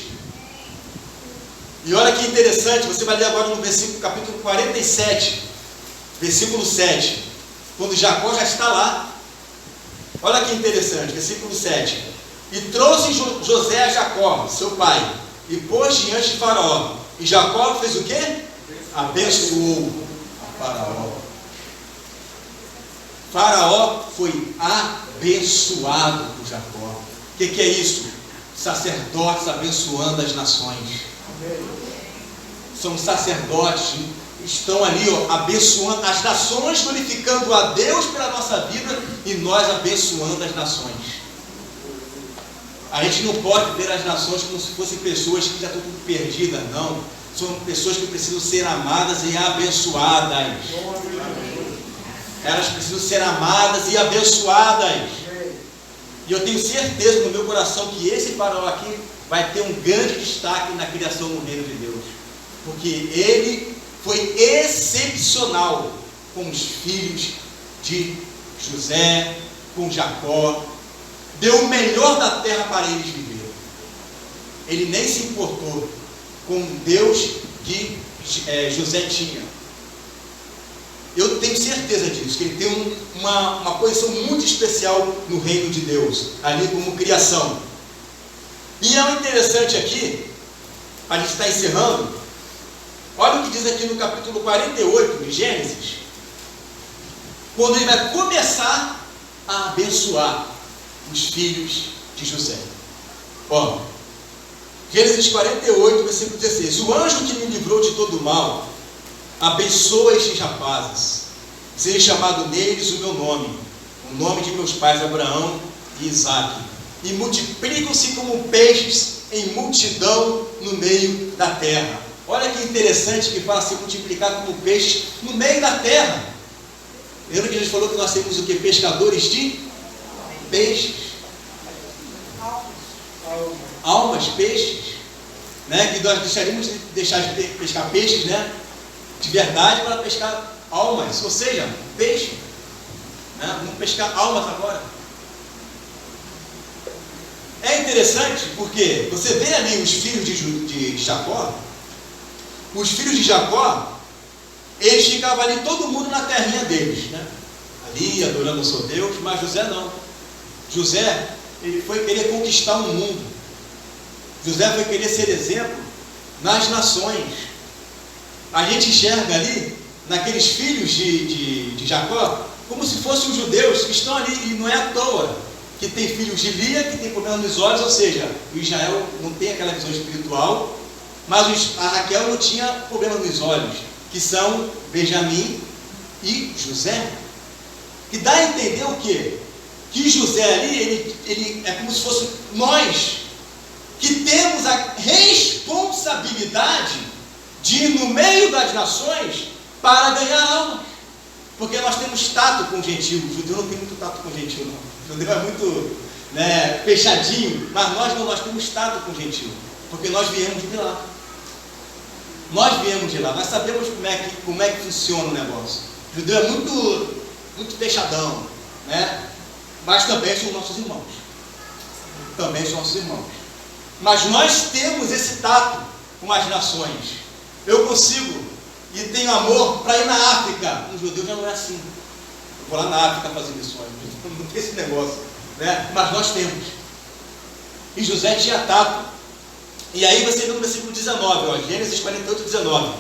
E olha que interessante, você vai ler agora no capítulo 47, versículo 7, quando Jacó já está lá. Olha que interessante, versículo 7: e trouxe José a Jacó, seu pai, e pôs diante de Faraó. E Jacó fez o quê? Abençoou a Faraó. Faraó foi abençoado por Jacó. O que é isso? Sacerdotes abençoando as nações. São sacerdotes, estão ali abençoando as nações, glorificando a Deus pela nossa vida, e nós abençoando as nações. A gente não pode ver as nações como se fossem pessoas que já estão tudo perdidas, não. São pessoas que precisam ser amadas e abençoadas. Elas precisam ser amadas e abençoadas. E eu tenho certeza no meu coração que esse Faraó aqui vai ter um grande destaque na criação no reino de Deus. Porque ele foi excepcional com os filhos de José, com Jacó. Deu o melhor da terra para eles viver. Ele nem se importou com o Deus que José tinha. Eu tenho certeza disso, que ele tem uma posição muito especial no reino de Deus, ali como criação. E é interessante aqui, a gente está encerrando, olha o que diz aqui no capítulo 48 de Gênesis, quando ele vai começar a abençoar os filhos de José. Ó, Gênesis 48, versículo 16: o anjo que me livrou de todo o mal abençoa estes rapazes, seja chamado neles o meu nome, o nome de meus pais Abraão e Isaque, e multiplicam-se como peixes em multidão no meio da terra. Olha que interessante que fala se multiplicar como peixes no meio da terra. Lembra que a gente falou que nós temos o que? Pescadores de peixes. Almas, peixes, né? Que nós deixaríamos de deixar de pescar peixes, né? De verdade, para pescar almas, ou seja, peixe, né? Vamos pescar almas agora. É interessante porque você vê ali os filhos de Jacó. Os filhos de Jacó, eles ficavam ali, todo mundo na terrinha deles, né? Ali adorando o seu Deus, mas José não. José, ele foi querer conquistar o mundo. José foi querer ser exemplo nas nações. A gente enxerga ali, naqueles filhos de Jacó, como se fossem os judeus que estão ali, e não é à toa que tem filhos de Lia que tem problema nos olhos, ou seja, o Israel não tem aquela visão espiritual, mas a Raquel não tinha problema nos olhos, que são Benjamim e José, que dá a entender o quê? Que José ali, ele é como se fosse nós, que temos a responsabilidade de ir no meio das nações para ganhar almas. Porque nós temos tato com o gentio. O judeu não tem muito tato com o gentio, não. O judeu é muito fechadinho, mas nós temos tato com o gentio. Porque nós viemos de lá. Nós viemos de lá, nós sabemos como é que funciona o negócio. O judeu é muito fechadão, né? Mas também são nossos irmãos. Também são nossos irmãos. Mas nós temos esse tato com as nações. Eu consigo e tenho amor para ir na África. Um judeu já não é assim. Eu vou lá na África fazer missões. Não tem esse negócio, né? Mas nós temos. E José tinha tato. E aí você vê no versículo 19, ó, Gênesis 48, 19.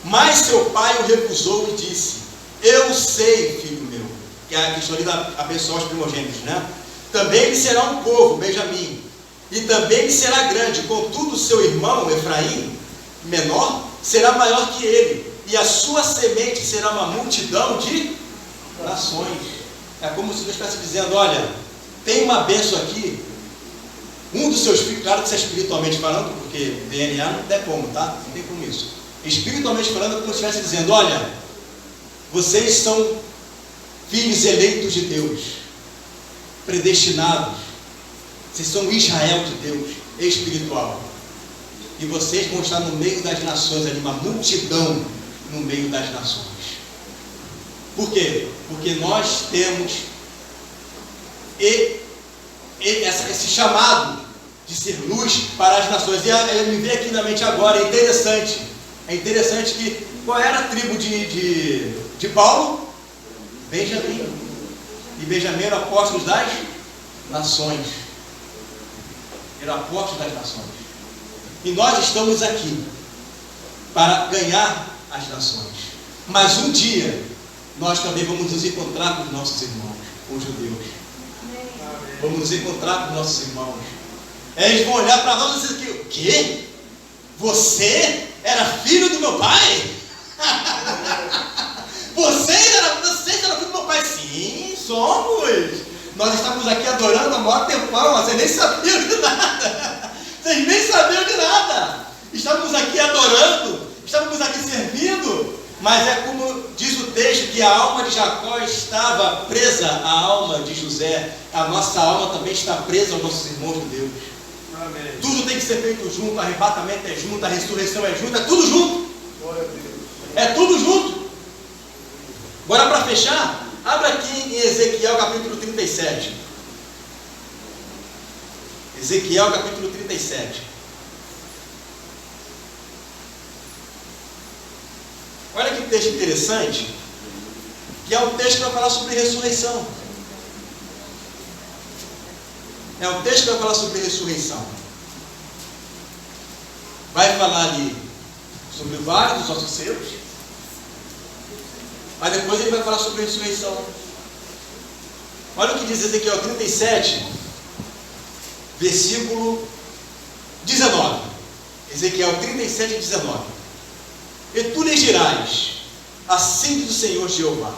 Mas seu pai o recusou e disse: eu sei, filho meu, que é a questão ali da abençoar os primogênitos, né? Também ele será um povo, Benjamim, e também ele será grande. Contudo, seu irmão Efraim, menor, será maior que ele, e a sua semente será uma multidão de nações. É como se Deus estivesse dizendo: olha, tem uma bênção aqui. Um dos seus filhos, claro que isso é espiritualmente falando, porque DNA não tem como, tá? Não tem como isso. Espiritualmente falando, é como se estivesse dizendo: olha, vocês são filhos eleitos de Deus, predestinados. Vocês são Israel de Deus, espiritual. E vocês vão estar no meio das nações ali, uma multidão no meio das nações. Por quê? Porque nós temos esse chamado de ser luz para as nações. E me veio aqui na mente agora, é interessante que, qual era a tribo de Paulo? Benjamim. E Benjamim era apóstolo das nações. Era apóstolo das nações. E nós estamos aqui para ganhar as nações. Mas um dia nós também vamos nos encontrar com os nossos irmãos, com os judeus. Vamos nos encontrar com nossos irmãos. Eles vão olhar para nós e dizer que: o quê? Você era filho do meu pai? Vocês eram filho do meu pai? Sim, somos. Nós estamos aqui adorando há maior tempão. Vocês nem sabiam de nada. Vocês nem sabiam de nada. Estamos aqui adorando, estamos aqui servindo. Mas é como diz o texto, que a alma de Jacó estava presa à alma de José. A nossa alma também está presa aos nossos irmãos de Deus. Amém. Tudo tem que ser feito junto, o arrebatamento é junto, a ressurreição é junto, é tudo junto. Glória a Deus. É tudo junto. Agora, para fechar, abra aqui em Ezequiel capítulo 37. Ezequiel capítulo 37. Olha que texto interessante, que é um texto que vai falar sobre ressurreição. É um texto que vai falar sobre ressurreição. Vai falar ali sobre o vale dos ossos secos, mas depois ele vai falar sobre ressurreição. Olha o que diz Ezequiel 37, versículo 19. Ezequiel 37, 19. E tu lhes dirás: assim diz o Senhor Jeová,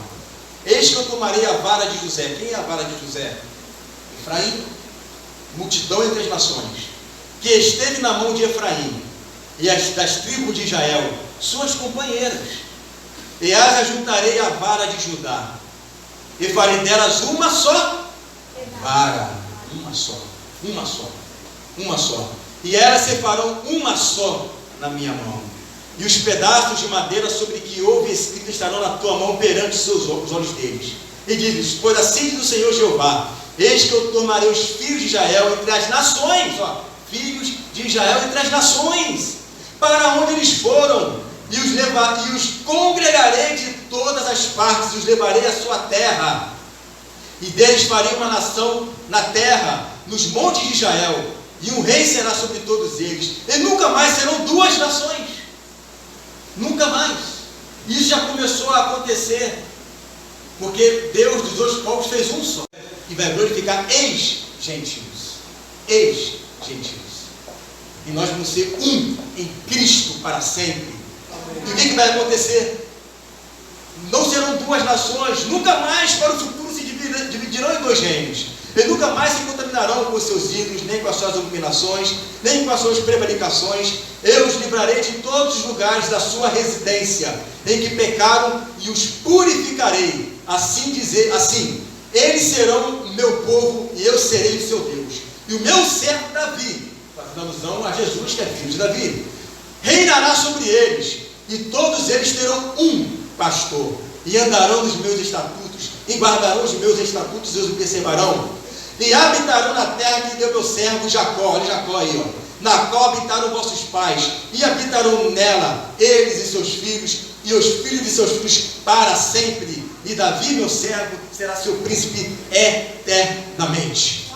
eis que eu tomarei a vara de José. Quem é a vara de José? Efraim, multidão entre as nações, que esteve na mão de Efraim, e as das tribos de Israel, suas companheiras, e as ajuntarei à vara de Judá, e farei delas uma só vara, uma só, e elas se farão uma só na minha mão. E os pedaços de madeira sobre que houve escrito estarão na tua mão perante os olhos deles. E diz: pois assim diz o Senhor Jeová, eis que eu tomarei os filhos de Israel entre as nações, filhos de Israel entre as nações, para onde eles foram, e os congregarei de todas as partes, e os levarei à sua terra, e deles farei uma nação na terra, nos montes de Israel, e um rei será sobre todos eles, e nunca mais serão duas nações. Nunca mais. Isso já começou a acontecer, porque Deus dos dois povos fez um só, e vai glorificar ex-gentios. E nós vamos ser um em Cristo para sempre. E o que vai acontecer? Não serão duas nações, nunca mais para o futuro se dividirão em dois reinos, E nunca mais se contaminarão com os seus ídolos, nem com as suas abominações, nem com as suas prevaricações. Eu os livrarei de todos os lugares da sua residência, em que pecaram, e os purificarei. Assim, eles serão meu povo, e eu serei o seu Deus. E o meu servo Davi, fazendo alusão a Jesus, que é filho de Davi, reinará sobre eles, e todos eles terão um pastor, e andarão nos meus estatutos, e guardarão os meus estatutos, e os observarão, e habitarão na terra que deu meu servo Jacó. Olha Jacó aí, ó. Na qual habitaram vossos pais, e habitarão nela, eles e seus filhos, e os filhos de seus filhos para sempre. E Davi, meu servo, será seu príncipe eternamente.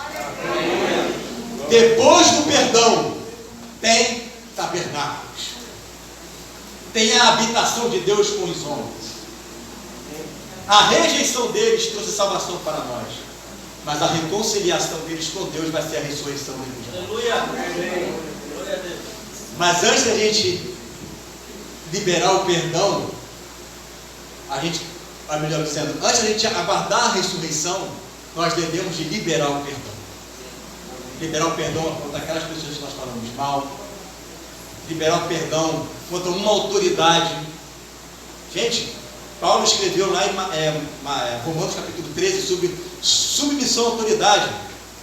Depois do perdão, tem tabernáculos. Tem a habitação de Deus com os homens. A rejeição deles trouxe salvação para nós, mas a reconciliação deles com Deus vai ser a ressurreição deles. Aleluia! Mas antes da gente liberar o perdão, melhor dizendo, antes da gente aguardar a ressurreição, nós devemos de liberar o perdão. Liberar o perdão contra aquelas pessoas que nós falamos mal. Liberar o perdão contra uma autoridade. Gente, Paulo escreveu lá em Romanos capítulo 13 sobre submissão à autoridade.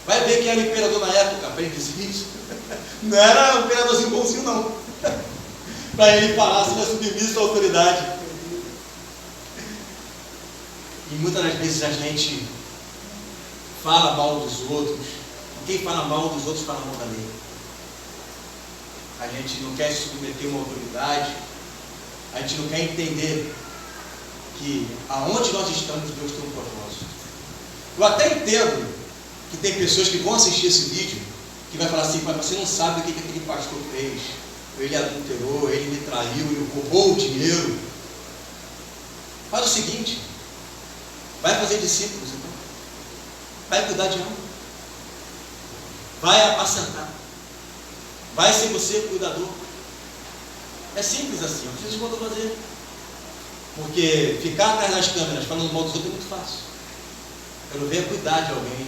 Vai ver quem era o imperador na época para ele dizer isso. Não era um imperadorzinho bonzinho, não. Para ele falar sobre a submissão à autoridade. E muitas das vezes a gente fala mal dos outros. Quem fala mal dos outros fala mal da lei. A gente não quer se submeter a uma autoridade. A gente não quer entender que aonde nós estamos, Deus tem um propósito. Eu até entendo que tem pessoas que vão assistir esse vídeo que vai falar assim, mas você não sabe o que aquele pastor fez. Ele adulterou, ele me traiu, ele roubou o dinheiro. Faz o seguinte, vai fazer discípulos, então. Vai cuidar de alma. Vai apacentar. Vai ser você o cuidador. É simples assim, não precisa de fazer. Porque ficar atrás das câmeras falando mal dos outros é muito fácil. Eu não venho cuidar de alguém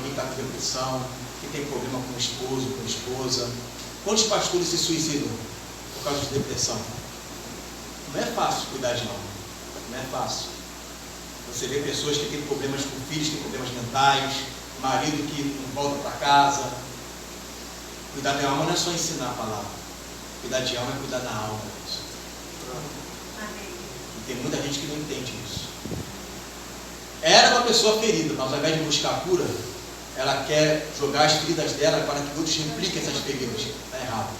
que está com depressão, que tem problema com o esposo, com a esposa. Quantos pastores se suicidam por causa de depressão? Não é fácil cuidar de alma. Não é fácil. Você vê pessoas que têm problemas com filhos, têm problemas mentais, marido que não volta para casa. Cuidar de alma não é só ensinar a palavra. Cuidar de alma é cuidar da alma. E tem muita gente que não entende isso. Era uma pessoa ferida, mas ao invés de buscar a cura, ela quer jogar as feridas dela para que outros repliquem essas feridas. Está errado.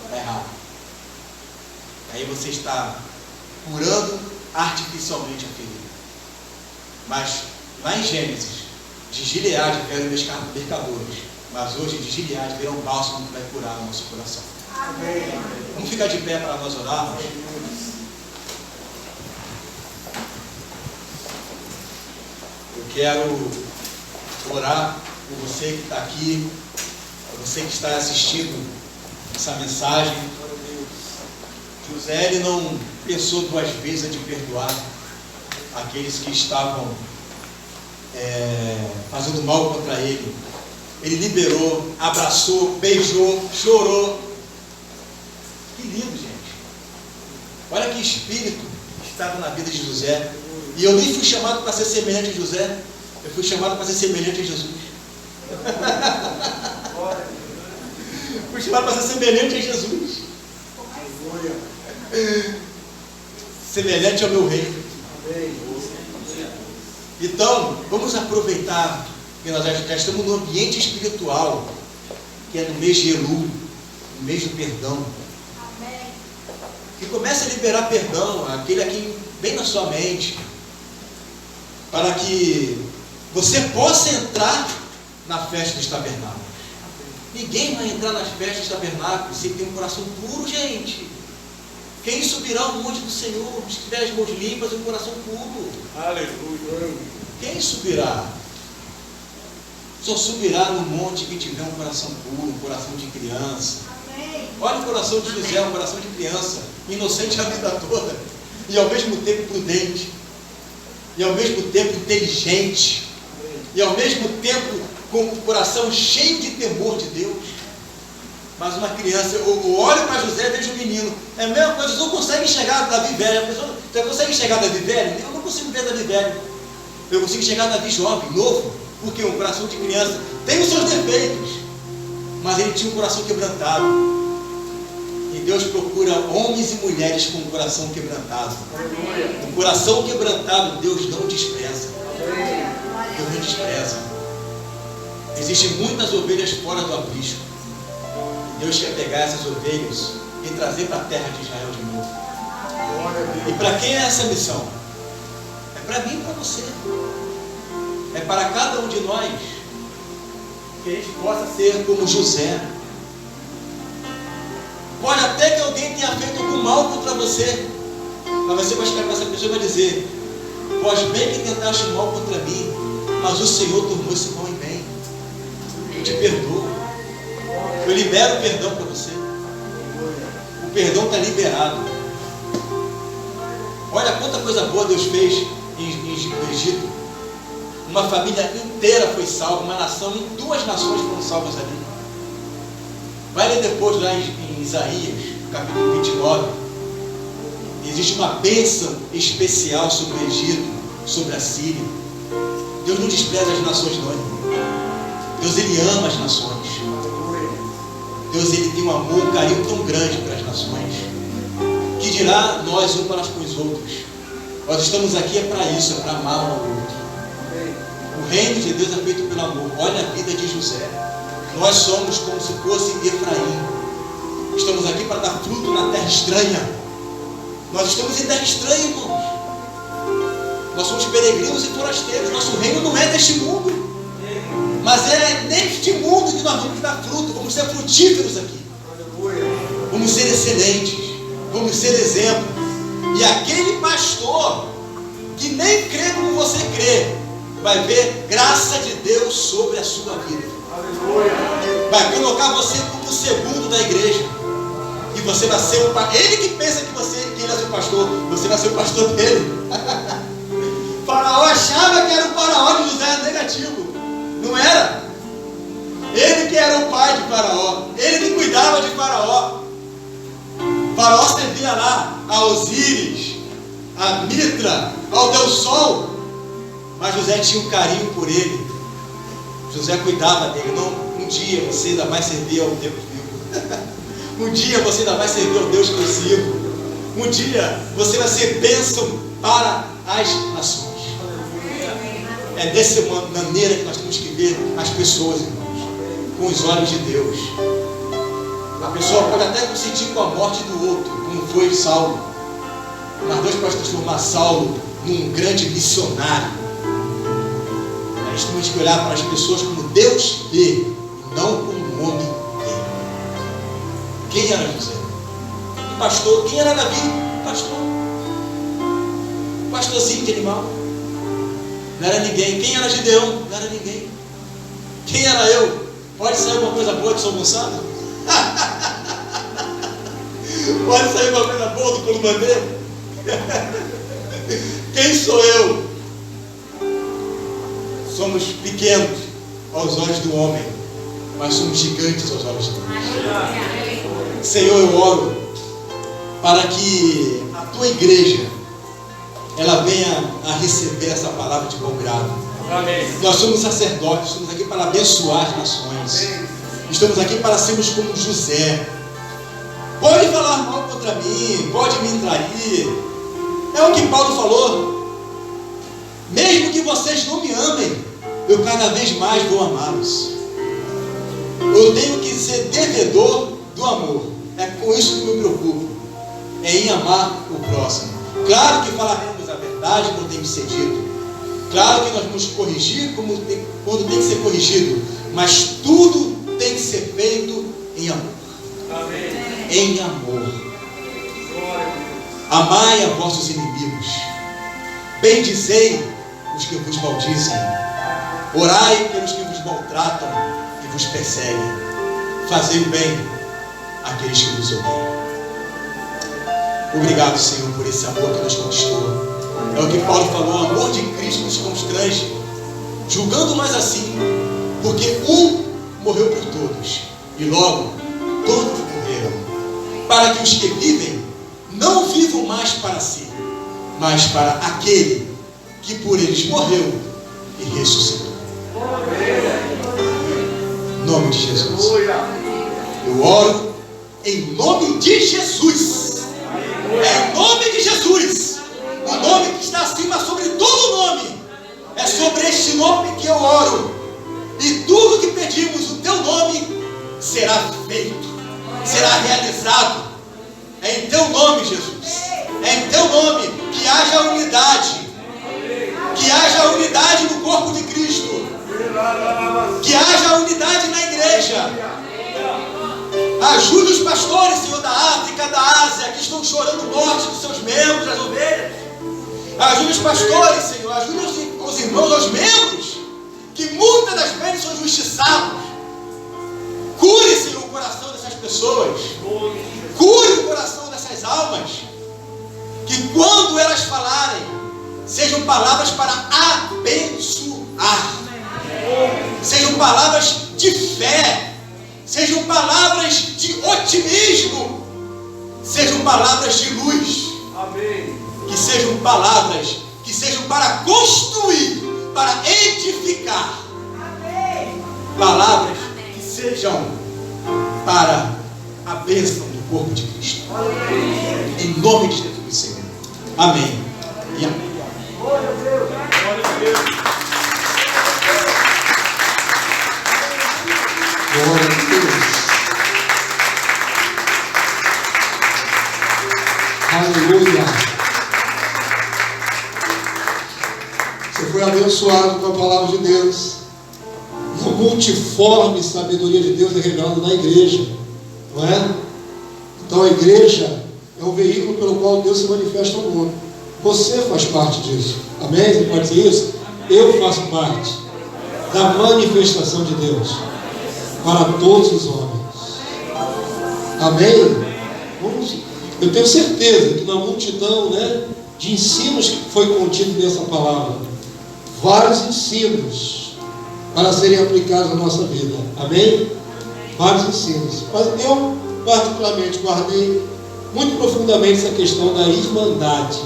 Está errado. Aí você está curando artificialmente a ferida. Mas lá em Gênesis, de Gileade vieram mercadores, mas hoje de Gileade virá um bálsamo que vai curar o nosso coração. Amém. Vamos ficar de pé para nós orarmos. Eu quero orar por você que está aqui, por você que está assistindo essa mensagem. José, ele não pensou duas vezes de perdoar aqueles que estavam fazendo mal contra ele. Ele liberou, abraçou, beijou, chorou. Que lindo, gente. Olha que espírito estava na vida de José. E eu nem fui chamado para ser semelhante a José. Eu fui chamado para ser semelhante a Jesus. Fui chamado para ser semelhante a Jesus. Semelhante ao meu reino. Então, vamos aproveitar que nós já estamos no ambiente espiritual, que é no mês de Elul, no mês do perdão. E comece a liberar perdão, aquele aqui bem na sua mente, para que você possa entrar na festa dos tabernáculos. Ninguém vai entrar nas festas dos tabernáculos sem ter um coração puro, gente. Quem subirá ao monte do Senhor, se tiver as mãos limpas e um coração puro? Aleluia. Quem subirá? Só subirá no monte quem tiver um coração puro, um coração de criança. Amém. Olha o coração de José, um coração de criança, inocente a vida toda, e ao mesmo tempo prudente, e ao mesmo tempo inteligente. e ao mesmo tempo com o coração cheio de temor de Deus. Mas uma criança, eu olho para José e vejo um menino. É a mesma coisa, você não consegue enxergar Davi velho. A pessoa, você consegue enxergar Davi velho? Eu não consigo ver Davi velho. Eu consigo enxergar Davi jovem, novo. Porque um coração de criança tem os seus defeitos, mas ele tinha um coração quebrantado. E Deus procura homens e mulheres com um coração quebrantado. Um coração quebrantado Deus não despreza. Deus não despreza. Existem muitas ovelhas fora do aprisco. Deus quer pegar essas ovelhas e trazer para a terra de Israel de novo. E para quem é essa missão? É para mim e para você. É para cada um de nós. Que a gente possa ser como José. Pode até que alguém tenha feito algum mal contra você, mas você vai chegar para essa pessoa e vai dizer: pois bem que tentaste mal contra mim, mas o Senhor tornou esse mal em bem. Eu te perdoo. Eu libero o perdão para você. O perdão está liberado. Olha quanta coisa boa Deus fez no Egito. Uma família inteira foi salva, uma nação, e 2 nações foram salvas ali. Vai ler depois lá em Isaías, capítulo 29. Existe uma bênção especial sobre o Egito, sobre a Síria. Deus não despreza as nações, não. Deus, Ele ama as nações. Deus, Ele tem um amor, um carinho tão grande para as nações, que dirá nós um para com os outros. Nós estamos aqui é para isso, é para amar um ao outro. O reino de Deus é feito pelo amor. Olha a vida de José. Nós somos como se fosse Efraim. Estamos aqui para dar fruto na terra estranha. Nós estamos em terra estranha, irmãos. Nós somos peregrinos e forasteiros. Nosso reino não é deste mundo, mas é neste mundo que nós vamos dar fruto. Vamos ser frutíferos aqui. Vamos ser excelentes. Vamos ser exemplo. E aquele pastor que nem crê como você crê, vai ver graça de Deus sobre a sua vida. Vai colocar você como segundo da igreja. E você vai ser o pastor. Ele que pensa que ele vai ser o pastor, você vai ser o pastor dele. Faraó achava que era o faraó de José, negativo. Não era. Ele que era o pai de Faraó. Ele que cuidava de Faraó. Faraó servia lá a Osíris, a Mitra, ao Deus Sol. Mas José tinha um carinho por ele. José cuidava dele. Não, um dia você ainda vai servir ao Deus vivo. Um dia você ainda vai servir ao Deus que eu sirvo. Um dia você vai ser bênção para as nações. É dessa maneira que nós temos que ver as pessoas, irmãos, com os olhos de Deus. A pessoa pode até consentir com a morte do outro, como foi Saulo, mas Deus pode transformar Saulo num grande missionário. Nós temos que olhar para as pessoas como Deus vê, não como o homem vê. Quem era José? Um pastor. Quem era Davi? Um pastor. Um pastorzinho de animal. Não era ninguém. Quem era Gideão? Não era ninguém. Quem era eu? Pode sair alguma coisa boa de São Gonçalo? Pode sair alguma coisa boa do Columandê? Quem sou eu? Somos pequenos aos olhos do homem, mas somos gigantes aos olhos de Deus. Senhor, eu oro para que a tua igreja ela venha a receber essa palavra de bom grado. Amém. Nós somos sacerdotes, estamos aqui para abençoar as nações. Estamos aqui para sermos como José. Pode falar mal contra mim, pode me trair. É o que Paulo falou. Mesmo que vocês não me amem, eu cada vez mais vou amá-los. Eu tenho que ser devedor do amor. É com isso que me preocupo. É em amar o próximo. Claro que falaremos a verdade quando tem que ser dito. Claro que nós vamos corrigir quando tem que ser corrigido. Mas tudo tem que ser feito em amor. Amém. Em amor. Amai a vossos inimigos. Bendizei os que vos maldizem. Orai pelos que vos maltratam e vos perseguem. Fazei o bem àqueles que vos odeiam. Obrigado, Senhor, por esse amor que nos conquistou. É o que Paulo falou: o amor de Cristo nos constrange. julgando nós assim, porque um morreu por todos, e logo todos morreram, para que os que vivem não vivam mais para si, mas para aquele que por eles morreu e ressuscitou. Em nome de Jesus. Eu oro em nome de Jesus. É em nome de Jesus. O nome que está acima sobre todo nome. É sobre este nome que eu oro. E tudo que pedimos, o teu nome será feito, será realizado. É em teu nome, Jesus. É em teu nome que haja unidade. Que haja unidade no corpo de Cristo. Que haja unidade na igreja. Ajude os pastores, Senhor, da África, da Ásia, que estão chorando morte dos seus membros, das ovelhas. Ajude os pastores, Senhor. Ajude os irmãos, os membros, que muitas das vezes são injustiçados. Cure, Senhor, o coração dessas pessoas. Cure o coração dessas almas. Que quando elas falarem, sejam palavras para abençoar. Sejam palavras de fé. Sejam palavras de otimismo. Sejam palavras de luz. Amém. Que sejam palavras que sejam para construir, para edificar. Amém. Palavras que sejam para a bênção do corpo de Cristo. Amém. Em nome de Jesus, Senhor. Amém. E amém. Glória a Deus. Glória a Deus. Glória a Deus. Aleluia. Você foi abençoado com a palavra de Deus. E a multiforme sabedoria de Deus é revelada na igreja. Não é? Então a igreja é o veículo pelo qual Deus se manifesta ao mundo. Você faz parte disso. Amém? Você pode dizer isso? Eu faço parte da manifestação de Deus para todos os homens. Amém? Eu tenho certeza que na multidão, né, de ensinos que foi contido nessa palavra, vários ensinos para serem aplicados na nossa vida. Amém? Vários ensinos. Mas eu particularmente guardei muito profundamente essa questão da irmandade.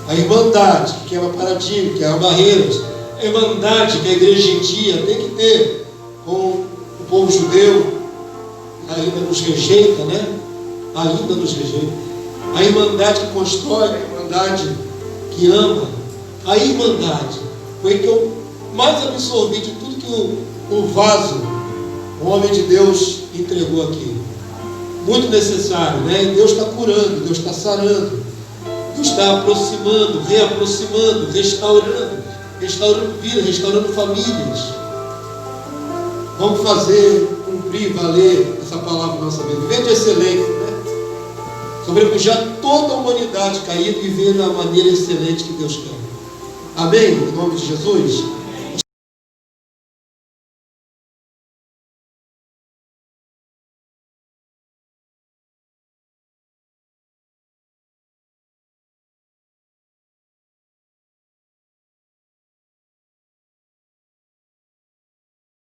A irmandade que quebra paradigma, que quebra barreiras. A irmandade que a igreja gentia tem que ter com o povo judeu, que ainda nos rejeita, né? Ainda nos rejeita. A irmandade que constrói, a irmandade que ama. A irmandade foi que eu mais absorvi de tudo que o vaso, o homem de Deus, entregou aqui. Muito necessário, né? E Deus está curando, Deus está sarando, Deus está aproximando, reaproximando, restaurando vida, restaurando famílias. Vamos fazer, cumprir, valer essa palavra na nossa vida. Viver de excelência, né? Sobrepujar toda a humanidade caída e viver da maneira excelente que Deus quer. Amém? Em nome de Jesus.